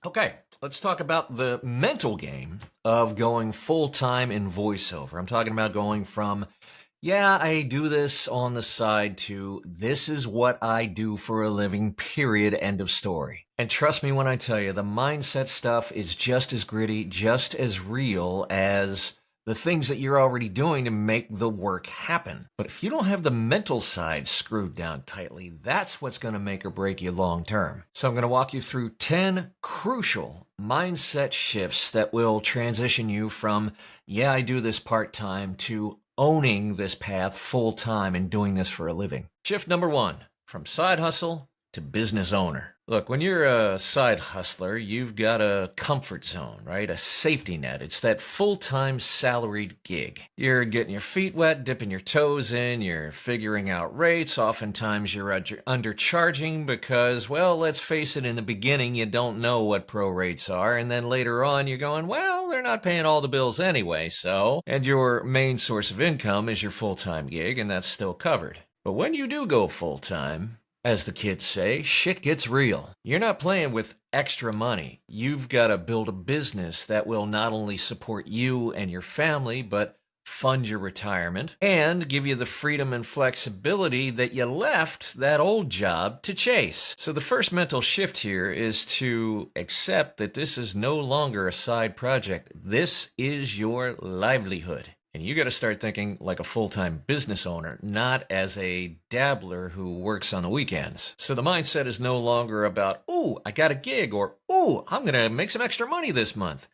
Okay, let's talk about the mental game of going full-time in voiceover. I'm talking about going from, yeah, I do this on the side to this is what I do for a living, period, end of story. And trust me when I tell you, the mindset stuff is just as gritty, just as real as the things that you're already doing to make the work happen. But if you don't have the mental side screwed down tightly, that's what's going to make or break you long term. So I'm going to walk you through 10 crucial mindset shifts that will transition you from, yeah, I do this part-time to owning this path full-time and doing this for a living. Shift number 1, from side hustle to business owner. Look, when you're a side hustler, you've got a comfort zone, right? A safety net. It's that full-time salaried gig. You're getting your feet wet, dipping your toes in, you're figuring out rates. Oftentimes you're undercharging because, well, let's face it, in the beginning you don't know what pro rates are, and then later on you're going, well, they're not paying all the bills anyway, so. And your main source of income is your full-time gig, and that's still covered. But when you do go full-time, as the kids say, shit gets real. You're not playing with extra money. You've got to build a business that will not only support you and your family, but fund your retirement and give you the freedom and flexibility that you left that old job to chase. So the first mental shift here is to accept that this is no longer a side project. This is your livelihood. And you got to start thinking like a full-time business owner, not as a dabbler who works on the weekends. So the mindset is no longer about, ooh, I got a gig, or ooh, I'm going to make some extra money this month.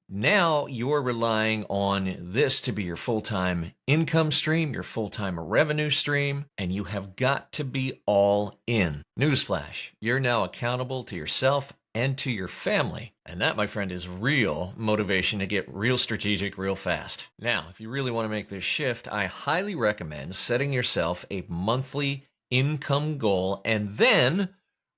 Now you're relying on this to be your full-time income stream, your full-time revenue stream, and you have got to be all in. Newsflash, you're now accountable to yourself and to your family. And that, my friend, is real motivation to get real strategic real fast. Now, if you really want to make this shift, I highly recommend setting yourself a monthly income goal and then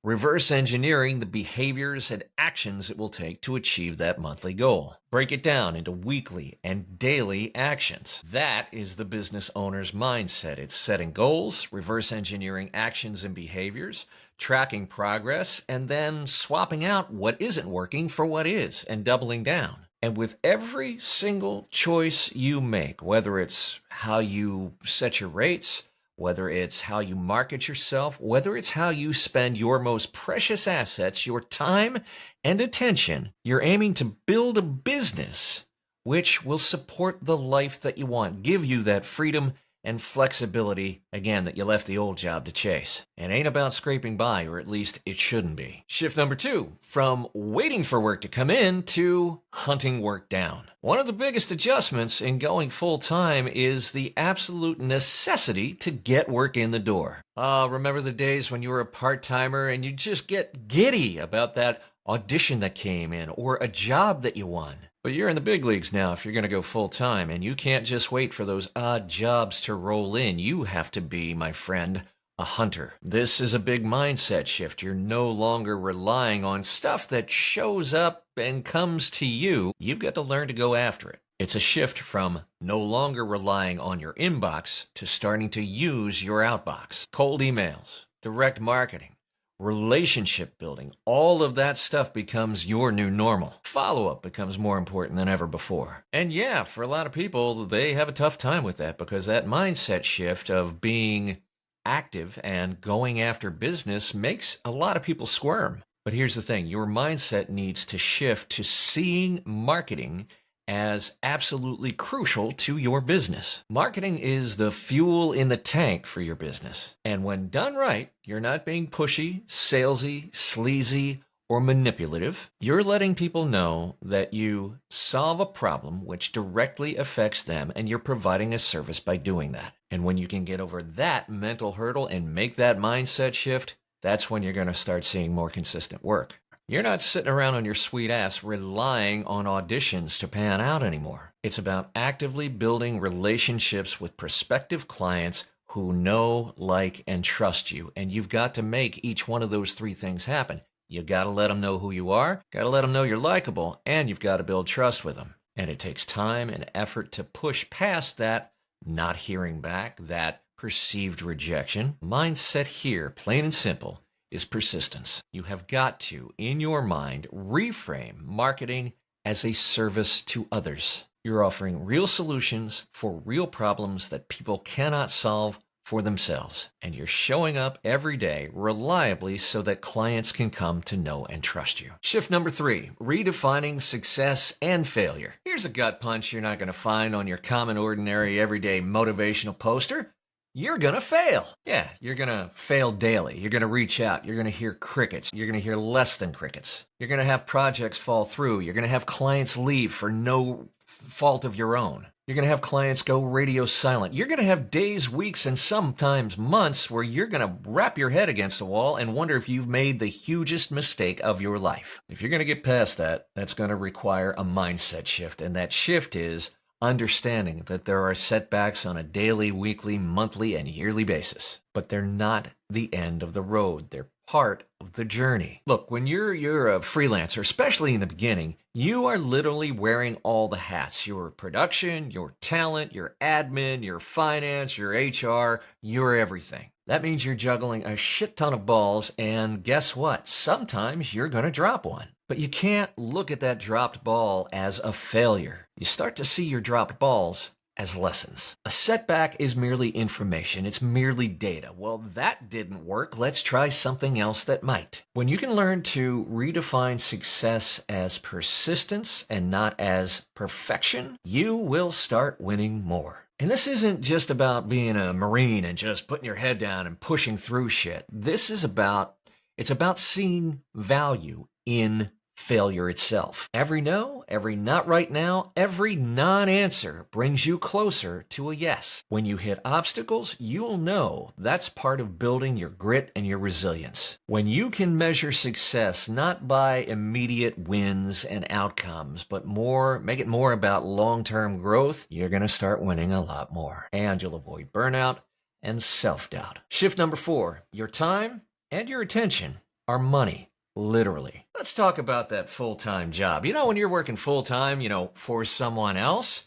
reverse engineering the behaviors and actions it will take to achieve that monthly goal. Break it down into weekly and daily actions. That is the business owner's mindset. It's setting goals, reverse engineering actions and behaviors, tracking progress, and then swapping out what isn't working for what is and doubling down. And with every single choice you make, whether it's how you set your rates, whether it's how you market yourself, whether it's how you spend your most precious assets, your time and attention, you're aiming to build a business which will support the life that you want, give you that freedom and flexibility, again, that you left the old job to chase. It ain't about scraping by, or at least it shouldn't be. Shift number 2, from waiting for work to come in to hunting work down. One of the biggest adjustments in going full-time is the absolute necessity to get work in the door. Remember the days when you were a part-timer and you just get giddy about that audition that came in or a job that you won? But you're in the big leagues now if you're going to go full-time, and you can't just wait for those odd jobs to roll in. You have to be, my friend, a hunter. This is a big mindset shift. You're no longer relying on stuff that shows up and comes to you. You've got to learn to go after it. It's a shift from no longer relying on your inbox to starting to use your outbox. Cold emails, direct marketing, relationship building, all of that stuff becomes your new normal. Follow-up becomes more important than ever before. And yeah, for a lot of people, they have a tough time with that because that mindset shift of being active and going after business makes a lot of people squirm. But here's the thing, your mindset needs to shift to seeing marketing as absolutely crucial to your business. Marketing is the fuel in the tank for your business. And when done right, you're not being pushy, salesy, sleazy, or manipulative. You're letting people know that you solve a problem which directly affects them, and you're providing a service by doing that. And when you can get over that mental hurdle and make that mindset shift, that's when you're going to start seeing more consistent work. You're not sitting around on your sweet ass relying on auditions to pan out anymore. It's about actively building relationships with prospective clients who know, like, and trust you. And you've got to make each one of those 3 things happen. You got to let them know who you are, got to let them know you're likable, and you've got to build trust with them. And it takes time and effort to push past that not hearing back, that perceived rejection. Mindset here, plain and simple, is persistence. You have got to, in your mind, reframe marketing as a service to others. You're offering real solutions for real problems that people cannot solve for themselves. And you're showing up every day reliably so that clients can come to know and trust you. Shift number 3, redefining success and failure. Here's a gut punch you're not going to find on your common, ordinary, everyday motivational poster. You're going to fail. Yeah, you're going to fail daily. You're going to reach out. You're going to hear crickets. You're going to hear less than crickets. You're going to have projects fall through. You're going to have clients leave for no fault of your own. You're going to have clients go radio silent. You're going to have days, weeks, and sometimes months where you're going to wrap your head against the wall and wonder if you've made the hugest mistake of your life. If you're going to get past that, that's going to require a mindset shift. And that shift is understanding that there are setbacks on a daily, weekly, monthly, and yearly basis. But they're not the end of the road. They're part of the journey. Look, when you're a freelancer, especially in the beginning, you are literally wearing all the hats. Your production, your talent, your admin, your finance, your HR, your everything. That means you're juggling a shit ton of balls, and guess what? Sometimes you're going to drop one. But you can't look at that dropped ball as a failure. You start to see your dropped balls as lessons. A setback is merely information. It's merely data. Well, that didn't work. Let's try something else that might. When you can learn to redefine success as persistence and not as perfection, you will start winning more. And this isn't just about being a Marine and just putting your head down and pushing through shit. It's about seeing value in failure itself. Every no, every not right now, every non-answer brings you closer to a yes. When you hit obstacles, you'll know that's part of building your grit and your resilience. When you can measure success not by immediate wins and outcomes, but make it more about long-term growth, you're going to start winning a lot more. And you'll avoid burnout and self-doubt. Shift number 4, your time and your attention are money. Literally. Let's talk about that full-time job. When you're working full-time, for someone else,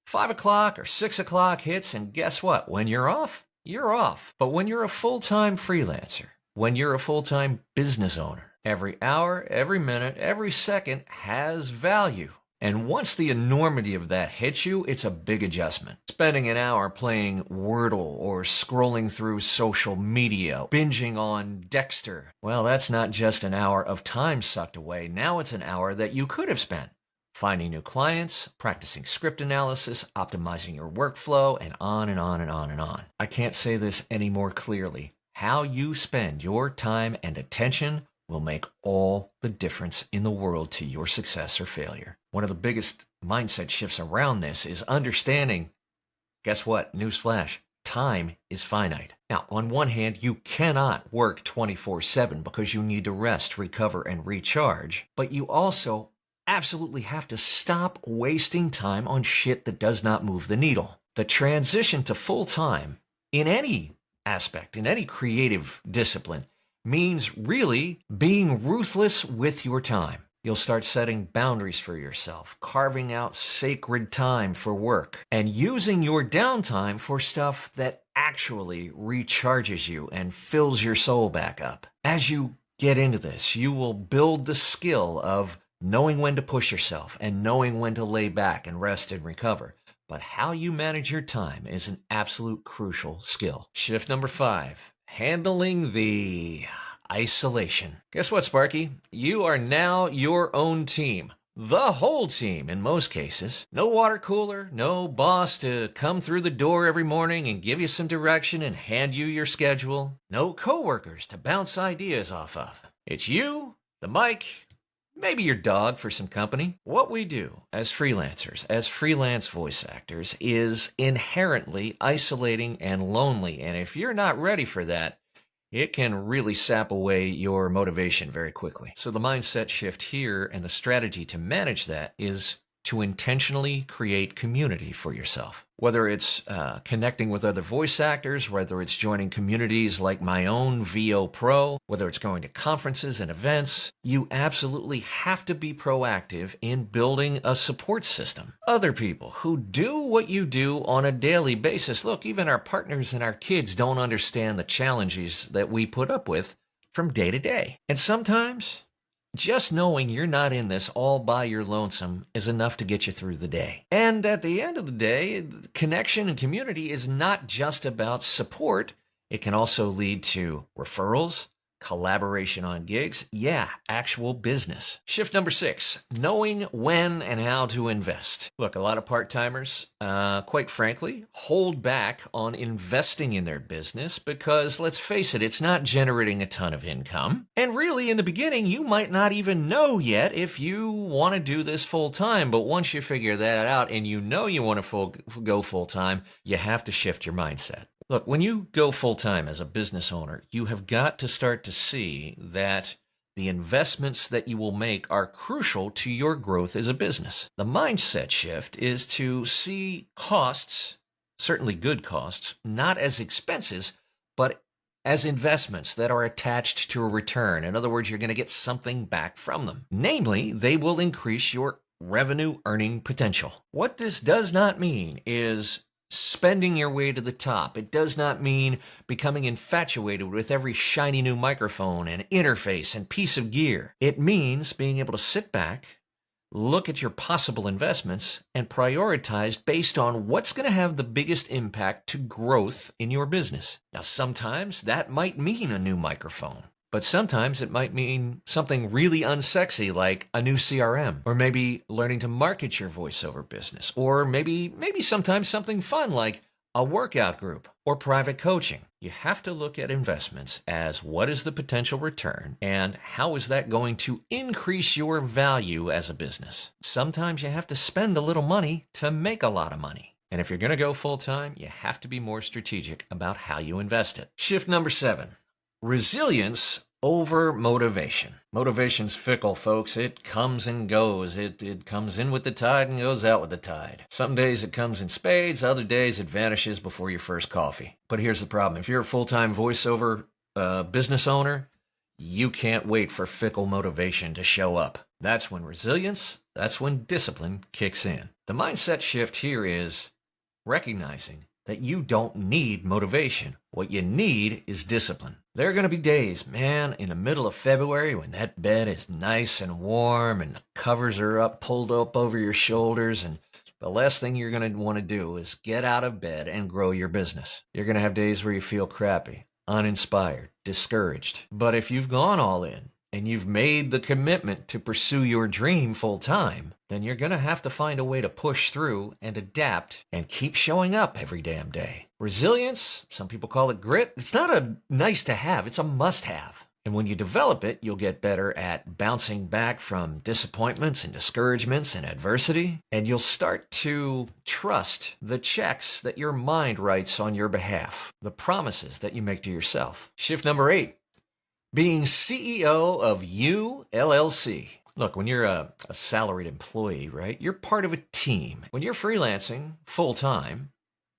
5 o'clock or 6 o'clock hits, and guess what? When you're off, you're off. But when you're a full-time freelancer, when you're a full-time business owner, every hour, every minute, every second has value. And once the enormity of that hits you, it's a big adjustment. Spending an hour playing Wordle or scrolling through social media, binging on Dexter, well, that's not just an hour of time sucked away. Now it's an hour that you could have spent finding new clients, practicing script analysis, optimizing your workflow, and on and on and on and on. I can't say this any more clearly. How you spend your time and attention will make all the difference in the world to your success or failure. One of the biggest mindset shifts around this is understanding, guess what? Newsflash, time is finite. Now, on one hand, you cannot work 24/7 because you need to rest, recover, and recharge, but you also absolutely have to stop wasting time on shit that does not move the needle. The transition to full-time in any aspect, in any creative discipline, means really being ruthless with your time. You'll start setting boundaries for yourself, carving out sacred time for work, and using your downtime for stuff that actually recharges you and fills your soul back up. As you get into this, you will build the skill of knowing when to push yourself and knowing when to lay back and rest and recover. But how you manage your time is an absolute crucial skill. Shift number 5. Handling the isolation. Guess what, Sparky? You are now your own team. The whole team in most cases. No water cooler, no boss to come through the door every morning and give you some direction and hand you your schedule. No coworkers to bounce ideas off of. It's you, the mic, maybe your dog for some company. What we do as freelancers, as freelance voice actors, is inherently isolating and lonely. And if you're not ready for that, it can really sap away your motivation very quickly. So the mindset shift here and the strategy to manage that is to intentionally create community for yourself. Whether it's connecting with other voice actors, whether it's joining communities like my own VO whether it's going to conferences and events, you absolutely have to be proactive in building a support system. Other people who do what you do on a daily basis. Look, even our partners and our kids don't understand the challenges that we put up with from day to day. And sometimes just knowing you're not in this all by your lonesome is enough to get you through the day. And at the end of the day, connection and community is not just about support. It can also lead to referrals, collaboration on gigs, actual business. Shift number 6, knowing when and how to invest. Look, a lot of part-timers, quite frankly, hold back on investing in their business because, let's face it, it's not generating a ton of income. And really, in the beginning, you might not even know yet if you want to do this full-time, but once you figure that out and you know you want to go full-time, you have to shift your mindset. Look, when you go full-time as a business owner, you have got to start to see that the investments that you will make are crucial to your growth as a business. The mindset shift is to see costs, certainly good costs, not as expenses, but as investments that are attached to a return. In other words, you're going to get something back from them. Namely, they will increase your revenue earning potential. What this does not mean is spending your way to the top. It does not mean becoming infatuated with every shiny new microphone and interface and piece of gear. It means being able to sit back, look at your possible investments, and prioritize based on what's going to have the biggest impact to growth in your business. Now, sometimes that might mean a new microphone. But sometimes it might mean something really unsexy like a new CRM, or maybe learning to market your voiceover business, or maybe sometimes something fun like a workout group or private coaching. You have to look at investments as what is the potential return and how is that going to increase your value as a business. Sometimes you have to spend a little money to make a lot of money. And if you're going to go full-time, you have to be more strategic about how you invest it. Shift number 7. Resilience over motivation. Motivation's fickle, folks. It comes and goes. It comes in with the tide and goes out with the tide. Some days it comes in spades, other days it vanishes before your first coffee. But here's the problem. If you're a full-time voiceover business owner, you can't wait for fickle motivation to show up. That's when that's when discipline kicks in. The mindset shift here is recognizing that you don't need motivation. What you need is discipline. There are going to be days, man, in the middle of February when that bed is nice and warm and the covers are pulled up over your shoulders, and the last thing you're going to want to do is get out of bed and grow your business. You're going to have days where you feel crappy, uninspired, discouraged. But if you've gone all in and you've made the commitment to pursue your dream full time, then you're going to have to find a way to push through and adapt and keep showing up every damn day. Resilience, some people call it grit. It's not a nice to have, it's a must have. And when you develop it, you'll get better at bouncing back from disappointments and discouragements and adversity. And you'll start to trust the checks that your mind writes on your behalf, the promises that you make to yourself. Shift number 8. Being CEO of you, LLC. Look, when you're a salaried employee, right, you're part of a team. When you're freelancing full-time,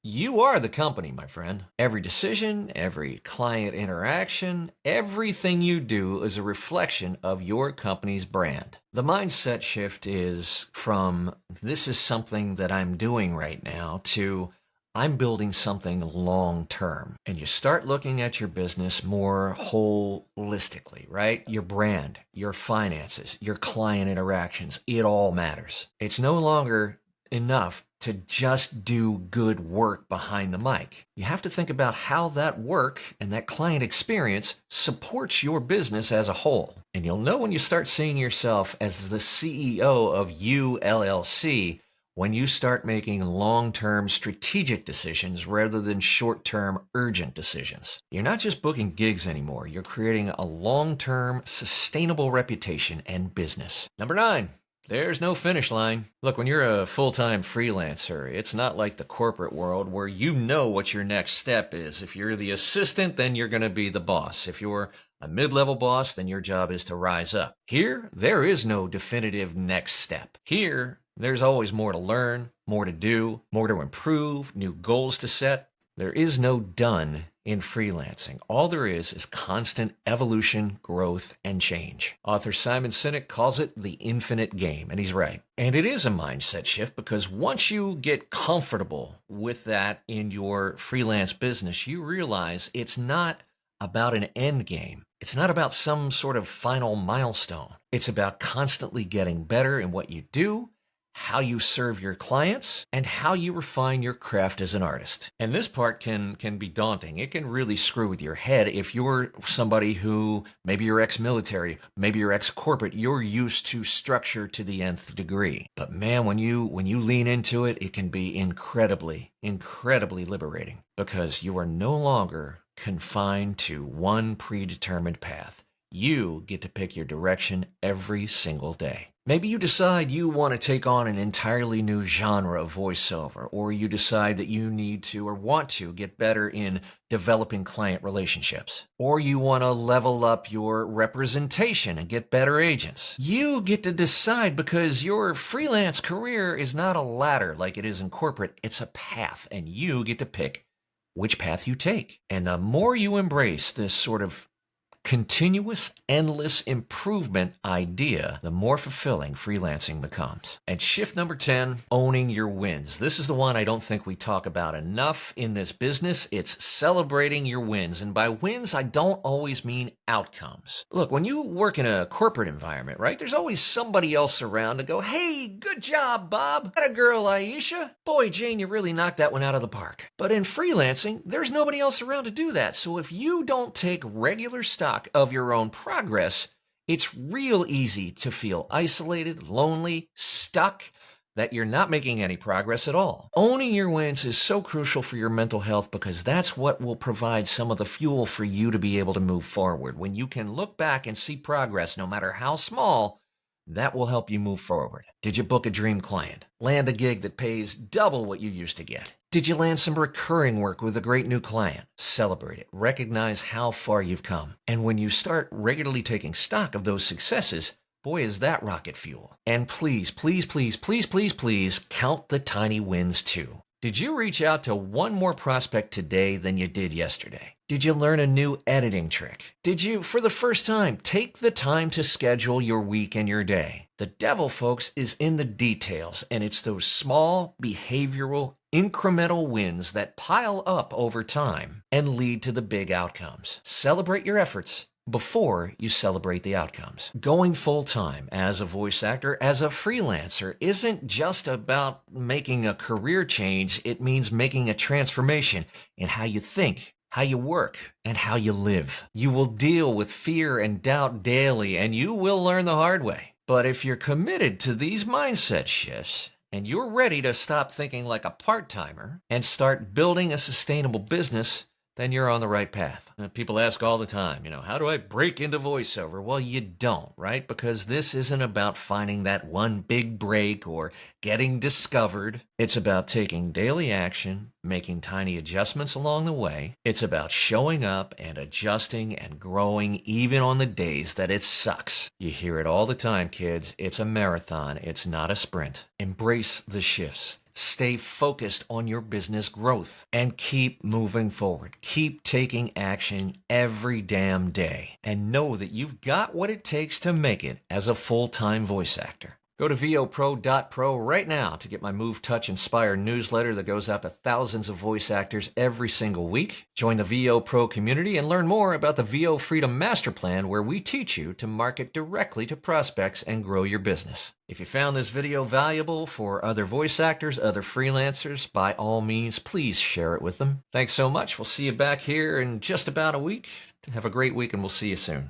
you are the company, my friend. Every decision, every client interaction, everything you do is a reflection of your company's brand. The mindset shift is from, this is something that I'm doing right now, to I'm building something long-term. And you start looking at your business more holistically, right? Your brand, your finances, your client interactions, it all matters. It's no longer enough to just do good work behind the mic. You have to think about how that work and that client experience supports your business as a whole. And you'll know when you start seeing yourself as the CEO of you, LLC, when you start making long-term strategic decisions rather than short-term urgent decisions. You're not just booking gigs anymore. You're creating a long-term sustainable reputation and business. Number 9. There's no finish line. Look, when you're a full-time freelancer, it's not like the corporate world where you know what your next step is. If you're the assistant, then you're going to be the boss. If you're a mid-level boss, then your job is to rise up. Here, there is no definitive next step. Here, there's always more to learn, more to do, more to improve, new goals to set. There is no done in freelancing. All there is constant evolution, growth, and change. Author Simon Sinek calls it the infinite game, and he's right. And it is a mindset shift because once you get comfortable with that in your freelance business, you realize it's not about an end game. It's not about some sort of final milestone. It's about constantly getting better in what you do, how you serve your clients, and how you refine your craft as an artist. And this part can be daunting. It can really screw with your head if you're somebody who, maybe you're ex-military, maybe you're ex-corporate, you're used to structure to the nth degree. But man, when you lean into it, it can be incredibly liberating, because you are no longer confined to one predetermined path. You get to pick your direction every single day. Maybe you decide you want to take on an entirely new genre of voiceover, or you decide that you need to or want to get better in developing client relationships, or you want to level up your representation and get better agents. You get to decide, because your freelance career is not a ladder like it is in corporate. It's a path, and you get to pick which path you take. And the more you embrace this sort of continuous, endless improvement idea, the more fulfilling freelancing becomes. And shift number 10, owning your wins. This is the one I don't think we talk about enough in this business. It's celebrating your wins. And by wins, I don't always mean outcomes. Look, when you work in a corporate environment, right, there's always somebody else around to go, hey, good job, Bob. That a girl, Aisha. Boy, Jane, you really knocked that one out of the park. But in freelancing, there's nobody else around to do that. So if you don't take regular stock of your own progress, it's real easy to feel isolated, lonely, stuck, that you're not making any progress at all. Owning your wins is so crucial for your mental health, because that's what will provide some of the fuel for you to be able to move forward. When you can look back and see progress, no matter how small, that will help you move forward. Did you book a dream client? Land a gig that pays double what you used to get? Did you land some recurring work with a great new client? Celebrate it. Recognize how far you've come. And when you start regularly taking stock of those successes, boy, is that rocket fuel. And please, please, please, please, please, please count the tiny wins too. Did you reach out to one more prospect today than you did yesterday? Did you learn a new editing trick? Did you, for the first time, take the time to schedule your week and your day? The devil, folks, is in the details, and it's those small, behavioral, incremental wins that pile up over time and lead to the big outcomes. Celebrate your efforts before you celebrate the outcomes. Going full-time as a voice actor, as a freelancer, isn't just about making a career change. It means making a transformation in how you think, how you work, and how you live. You will deal with fear and doubt daily, and you will learn the hard way. But if you're committed to these mindset shifts, and you're ready to stop thinking like a part-timer and start building a sustainable business, then you're on the right path. People ask all the time, how do I break into voiceover? Well, you don't, right? Because this isn't about finding that one big break or getting discovered. It's about taking daily action, making tiny adjustments along the way. It's about showing up and adjusting and growing even on the days that it sucks. You hear it all the time, kids. It's a marathon. It's not a sprint. Embrace the shifts. Stay focused on your business growth and keep moving forward. Keep taking action every damn day, and know that you've got what it takes to make it as a full-time voice actor. Go to vopro.pro right now to get my Move, Touch, Inspire newsletter that goes out to thousands of voice actors every single week. Join the VO Pro community and learn more about the VO Freedom Master Plan, where we teach you to market directly to prospects and grow your business. If you found this video valuable for other voice actors, other freelancers, by all means, please share it with them. Thanks so much. We'll see you back here in just about a week. Have a great week, and we'll see you soon.